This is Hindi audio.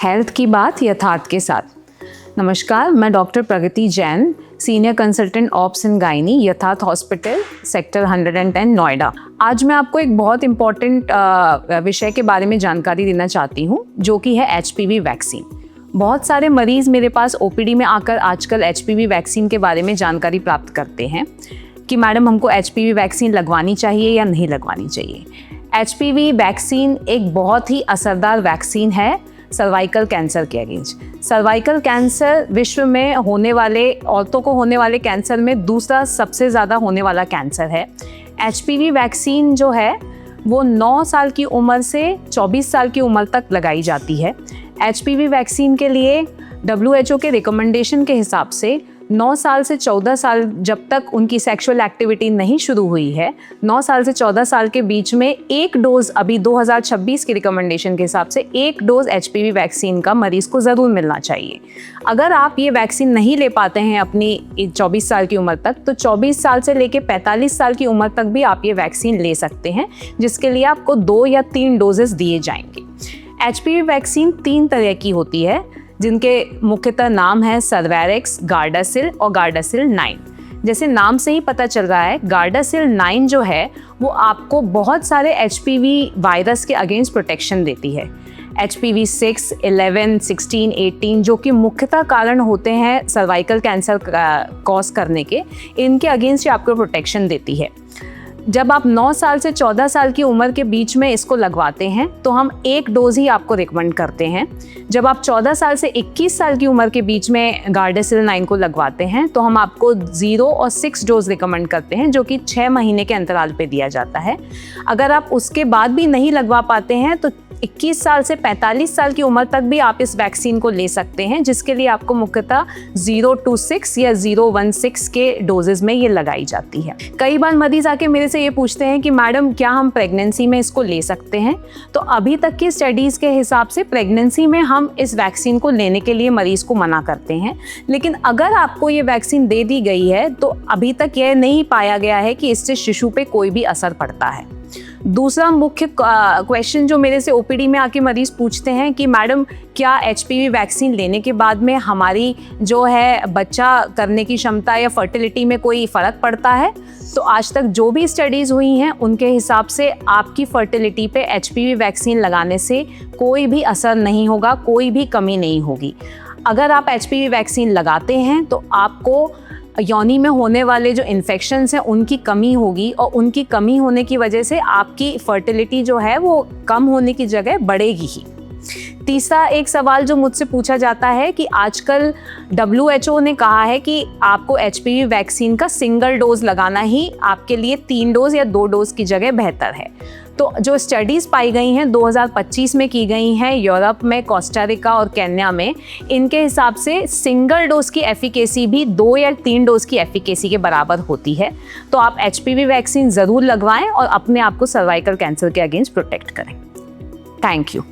हेल्थ की बात यथार्थ के साथ। नमस्कार, मैं doctor Pragati Jain, senior consultant ops and gynae, यथार्थ हॉस्पिटल, सेक्टर 110 नोएडा। आज मैं आपको एक बहुत इम्पॉर्टेंट विषय के बारे में जानकारी देना चाहती हूँ, जो कि है HPV वैक्सीन। बहुत सारे मरीज़ मेरे पास OPD में आकर आजकल HPV वैक्सीन के बारे में जानकारी प्राप्त करते हैं कि मैडम हमको HPV वैक्सीन लगवानी चाहिए या नहीं लगवानी चाहिए। HPV वैक्सीन एक बहुत ही असरदार वैक्सीन है सर्वाइकल कैंसर के अगेंस्ट। सर्वाइकल कैंसर विश्व में होने वाले, औरतों को होने वाले कैंसर में दूसरा सबसे ज़्यादा होने वाला कैंसर है। HPV वैक्सीन जो है वो 9 साल की उम्र से 24 साल की उम्र तक लगाई जाती है। HPV वैक्सीन के लिए WHO के रिकमेंडेशन के हिसाब से 9 साल से 14 साल जब तक उनकी सेक्सुअल एक्टिविटी नहीं शुरू हुई है, 9 साल से 14 साल के बीच में एक डोज, अभी 2026 के रिकमेंडेशन के हिसाब से एक डोज HPV वैक्सीन का मरीज़ को ज़रूर मिलना चाहिए। अगर आप ये वैक्सीन नहीं ले पाते हैं अपनी 24 साल की उम्र तक, तो 24 साल से लेकर 45 साल की उम्र तक भी आप ये वैक्सीन ले सकते हैं, जिसके लिए आपको 2 या 3 डोजेस दिए जाएंगे। HPV वैक्सीन 3 तरह की होती है, जिनके मुख्यतः नाम है सर्वैरिक्स, गार्डासिल और गार्डासिल 9। जैसे नाम से ही पता चल रहा है, गार्डासिल 9 जो है वो आपको बहुत सारे HPV वायरस के अगेंस्ट प्रोटेक्शन देती है। HPV 6, 11, 16, 18 जो कि मुख्यतः कारण होते हैं सर्वाइकल कैंसर कॉज करने के, इनके अगेंस्ट आपको प्रोटेक्शन देती है। जब आप 9 साल से 14 साल की उम्र के बीच में इसको लगवाते हैं तो हम एक डोज ही आपको रिकमेंड करते हैं। जब आप 14 साल से 21 साल की उम्र के बीच में गार्डासिल 9 को लगवाते हैं तो हम आपको 0 और 6 डोज रिकमेंड करते हैं, जो कि 6 महीने के अंतराल पे दिया जाता है। अगर आप उसके बाद भी नहीं लगवा पाते हैं तो 21 साल से 45 साल की उम्र तक भी आप इस वैक्सीन को ले सकते हैं, जिसके लिए आपको मुख्यतः 026 या 016 के डोजेज में ये लगाई जाती है। कई बार मरीज आके मेरे से ये पूछते हैं कि मैडम क्या हम प्रेगनेंसी में इसको ले सकते हैं? तो अभी तक की स्टडीज़ के हिसाब से प्रेगनेंसी में हम इस वैक्सीन को लेने के लिए मरीज को मना करते हैं, लेकिन अगर आपको ये वैक्सीन दे दी गई है तो अभी तक यह नहीं पाया गया है कि इससे शिशु पे कोई भी असर पड़ता है। दूसरा मुख्य क्वेश्चन जो मेरे से OPD में आके मरीज़ पूछते हैं कि मैडम क्या HPV वैक्सीन लेने के बाद में हमारी जो है बच्चा करने की क्षमता या फर्टिलिटी में कोई फ़र्क पड़ता है? तो आज तक जो भी स्टडीज़ हुई हैं उनके हिसाब से आपकी फर्टिलिटी पे HPV वैक्सीन लगाने से कोई भी असर नहीं होगा, कोई भी कमी नहीं होगी। अगर आप HPV वैक्सीन लगाते हैं तो आपको योनि में होने वाले जो इन्फेक्शंस हैं उनकी कमी होगी, और उनकी कमी होने की वजह से आपकी फर्टिलिटी जो है वो कम होने की जगह बढ़ेगी ही। तीसरा एक सवाल जो मुझसे पूछा जाता है कि आजकल WHO ने कहा है कि आपको HPV वैक्सीन का सिंगल डोज लगाना ही आपके लिए 3 डोज या 2 डोज की जगह बेहतर है। तो जो स्टडीज़ पाई गई हैं 2025 में की गई हैं यूरोप में, कोस्टारिका और केन्या में, इनके हिसाब से सिंगल डोज की एफिकेसी भी 2 या 3 डोज की एफिकेसी के बराबर होती है। तो आप HPV वैक्सीन ज़रूर लगवाएं और अपने आप को सर्वाइकल कैंसर के अगेंस्ट प्रोटेक्ट करें। Thank you.